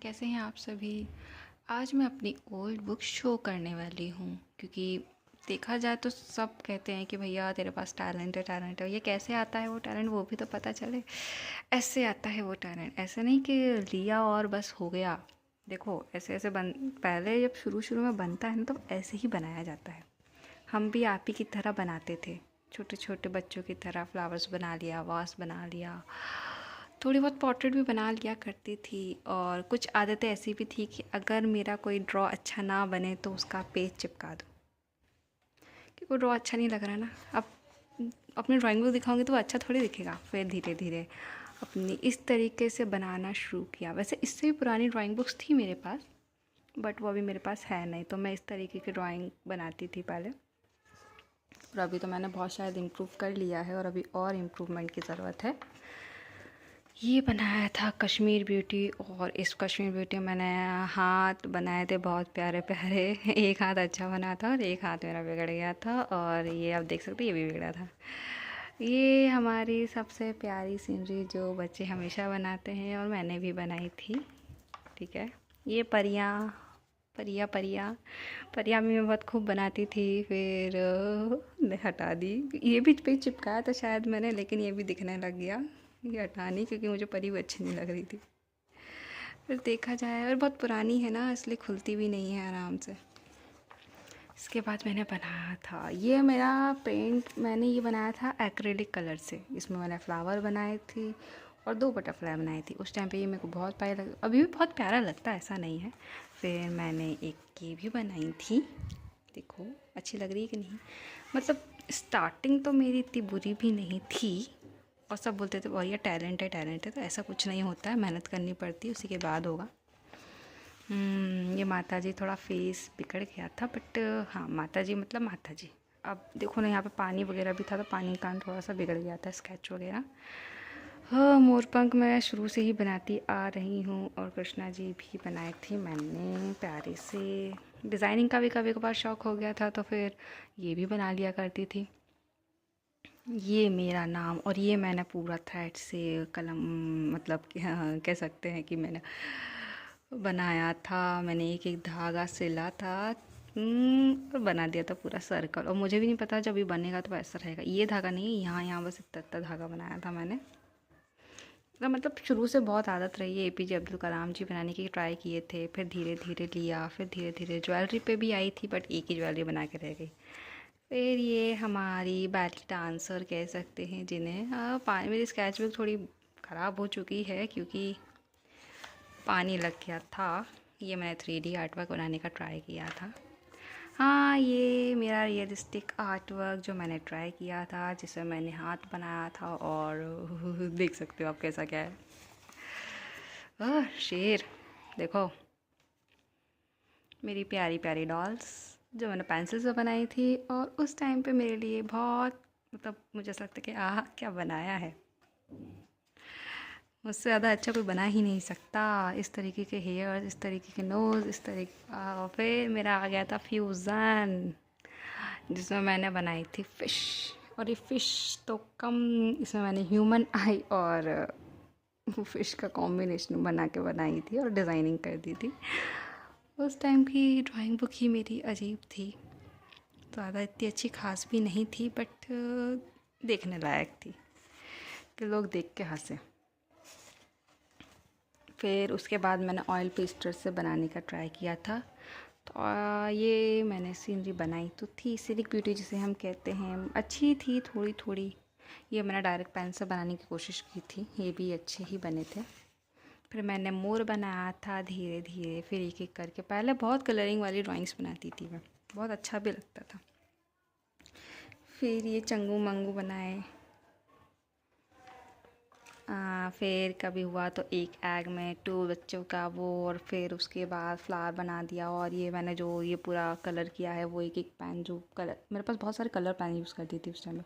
कैसे हैं आप सभी। आज मैं अपनी ओल्ड बुक शो करने वाली हूँ क्योंकि देखा जाए तो सब कहते हैं कि भैया तेरे पास टैलेंट है। ये कैसे आता है वो टैलेंट, वो भी तो पता चले। ऐसे आता है वो टैलेंट, ऐसे नहीं कि लिया और बस हो गया। देखो ऐसे ऐसे पहले जब शुरू शुरू में बनता है ना तो ऐसे ही बनाया जाता है। हम भी आप ही की तरह बनाते थे, छोटे छोटे बच्चों की तरह फ्लावर्स बना लिया, वास बना लिया, थोड़ी बहुत पोर्ट्रेट भी बना लिया करती थी। और कुछ आदतें ऐसी भी थी कि अगर मेरा कोई ड्रॉ अच्छा ना बने तो उसका पेज चिपका दो, कि वो ड्रॉ अच्छा नहीं लग रहा ना। अब अपनी ड्राइंग बुक दिखाऊंगी तो वो अच्छा थोड़ी दिखेगा। फिर धीरे धीरे अपनी इस तरीके से बनाना शुरू किया। वैसे इससे भी पुरानी ड्राइंग बुक्स थी मेरे पास, बट वो अभी मेरे पास है नहीं, तो मैं इस तरीके की ड्राइंग बनाती थी पहले। और अभी तो मैंने बहुत शायद इम्प्रूव कर लिया है और अभी और इम्प्रूवमेंट की ज़रूरत है। ये बनाया था कश्मीर ब्यूटी, और इस कश्मीर ब्यूटी में मैंने हाथ बनाए थे बहुत प्यारे प्यारे। एक हाथ अच्छा बना था और एक हाथ मेरा बिगड़ गया था, और ये आप देख सकते हैं ये भी बिगड़ा था। ये हमारी सबसे प्यारी सीनरी जो बच्चे हमेशा बनाते हैं और मैंने भी बनाई थी। ठीक है, ये परियाँ परियाँ परियाँ परियाँ भी मैं बहुत खूब बनाती थी। फिर हटा दी। ये भी पे चिपकाया था शायद मैंने, लेकिन ये भी दिखने लग गया। ये हटानी, क्योंकि मुझे परी भी अच्छी नहीं लग रही थी। फिर देखा जाए, और बहुत पुरानी है ना इसलिए खुलती भी नहीं है आराम से। इसके बाद मैंने बनाया था ये मेरा पेंट, मैंने ये बनाया था एक्रेलिक कलर से। इसमें मैंने फ्लावर बनाए थे और 2 बटरफ्लाई बनाई थी। उस टाइम पे ये मेरे को बहुत प्यारा लगा, अभी भी बहुत प्यारा लगता है, ऐसा नहीं है। फिर मैंने एक ये भी बनाई थी, देखो अच्छी लग रही है कि नहीं। मतलब स्टार्टिंग तो मेरी इतनी बुरी भी नहीं थी, और सब बोलते थे भैया टैलेंट है, तो ऐसा कुछ नहीं होता है, मेहनत करनी पड़ती है, उसी के बाद होगा। ये माता जी थोड़ा फेस बिगड़ गया था, बट हाँ माता जी मतलब माता जी। अब देखो ना, यहाँ पे पानी वगैरह भी था तो पानी का थोड़ा सा बिगड़ गया था स्केच वगैरह। हाँ, मोरपंख मैं शुरू से ही बनाती आ रही हूँ, और कृष्णा जी भी बनाए थे मैंने प्यारे से। डिज़ाइनिंग का भी कभी कभार शौक हो गया था तो फिर ये भी बना लिया करती थी। ये मेरा नाम, और ये मैंने पूरा थ्रेड से कलम, मतलब कि हाँ, कह सकते हैं कि मैंने बनाया था। मैंने एक एक धागा सिला था, और बना दिया था पूरा सर्कल। और मुझे भी नहीं पता जब ये बनेगा तो ऐसा रहेगा। ये धागा नहीं, यहाँ यहाँ बस इतना इतना धागा बनाया था मैंने। तो मतलब शुरू से बहुत आदत रही है। एपीजे अब्दुल कलाम जी बनाने की ट्राई किए थे, फिर धीरे धीरे लिया, फिर धीरे धीरे ज्वेलरी पे भी आई थी, बट एक ही ज्वेलरी बना के रह गई। फिर ये हमारी बैटली डांसर कह सकते हैं जिन्हें, पानी, मेरी स्केच बुक थोड़ी ख़राब हो चुकी है क्योंकि पानी लग गया था। ये मैंने 3D आर्ट वर्क बनाने का ट्राई किया था। हाँ, ये मेरा रियलिस्टिक आर्ट वर्क जो मैंने ट्राई किया था, जिसमें मैंने हाथ बनाया था, और देख सकते हो आप कैसा क्या है। शेर देखो, मेरी प्यारी प्यारी डॉल्स जो मैंने पेंसिल से बनाई थी, और उस टाइम पे मेरे लिए बहुत, मतलब मुझे ऐसा लगता है कि आह क्या बनाया है। मुझसे ज़्यादा अच्छा कोई बना ही नहीं सकता। इस तरीके के हेयर, इस तरीके के नोज़, इस तरीके। फिर मेरा आ गया था फ्यूज़न, जिसमें मैंने बनाई थी फ़िश। और ये फ़िश तो कम, इसमें मैंने ह्यूमन आई और फ़िश का कॉम्बिनेशन बना के बनाई थी और डिज़ाइनिंग कर दी थी। उस टाइम की ड्राइंग बुक ही मेरी अजीब थी, ज़्यादा इतनी अच्छी खास भी नहीं थी, बट देखने लायक थी कि लोग देख के हंसे। फिर उसके बाद मैंने ऑयल पेस्टर से बनाने का ट्राई किया था। तो ये मैंने सीनरी बनाई तो थी, सिलिक ब्यूटी जिसे हम कहते हैं, अच्छी थी थोड़ी थोड़ी। ये मैंने डायरेक्ट पेन से बनाने की कोशिश की थी, ये भी अच्छे ही बने थे। फिर मैंने मोर बनाया था धीरे धीरे, फिर एक एक करके। पहले बहुत कलरिंग वाली ड्राइंग्स बनाती थी मैं, बहुत अच्छा भी लगता था। फिर ये चंगू मंगू बनाए। फिर कभी हुआ तो एक एग में 2 बच्चों का वो, और फिर उसके बाद फ्लावर बना दिया। और ये मैंने जो ये पूरा कलर किया है वो एक एक पेन, जो कलर मेरे पास बहुत सारे कलर पेन यूज़ करती थी उस टाइम में,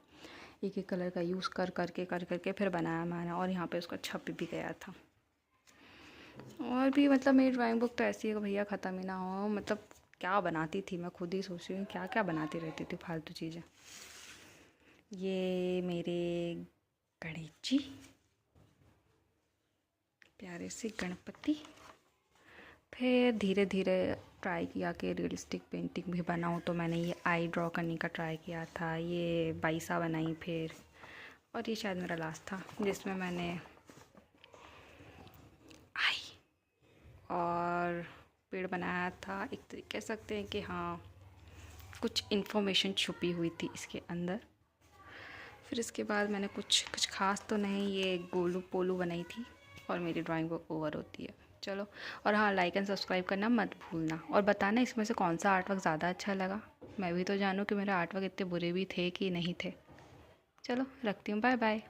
एक एक कलर का यूज़ कर करके फिर बनाया मैंने, और यहाँ पे उसका छप भी गया था। और भी मतलब मेरी ड्राइंग बुक तो ऐसी है कि भैया ख़त्म ही ना हो। मतलब क्या बनाती थी मैं खुद ही सोच रही हूँ, क्या क्या बनाती रहती थी फालतू चीज़ें। ये मेरे गणेश जी, प्यारे से गणपति। फिर धीरे धीरे ट्राई किया कि रियलिस्टिक पेंटिंग भी बनाऊँ, तो मैंने ये आई ड्रॉ करने का ट्राई किया था, ये बाइसा बनाई फिर, और ये शायद मेरा लास्ट था जिसमें मैंने आई और पेड़ बनाया था। एक तरीके कह सकते हैं कि हाँ, कुछ इन्फॉर्मेशन छुपी हुई थी इसके अंदर। फिर इसके बाद मैंने कुछ ख़ास तो नहीं, ये गोलू पोलू बनाई थी और मेरी ड्राइंग वो ओवर होती है। चलो, और हाँ, लाइक एंड सब्सक्राइब करना मत भूलना, और बताना इसमें से कौन सा आर्ट वर्क ज़्यादा अच्छा लगा। मैं भी तो जानूँ कि मेरे आर्ट वर्क इतने बुरे भी थे कि नहीं थे। चलो, रखती हूँ, बाय बाय।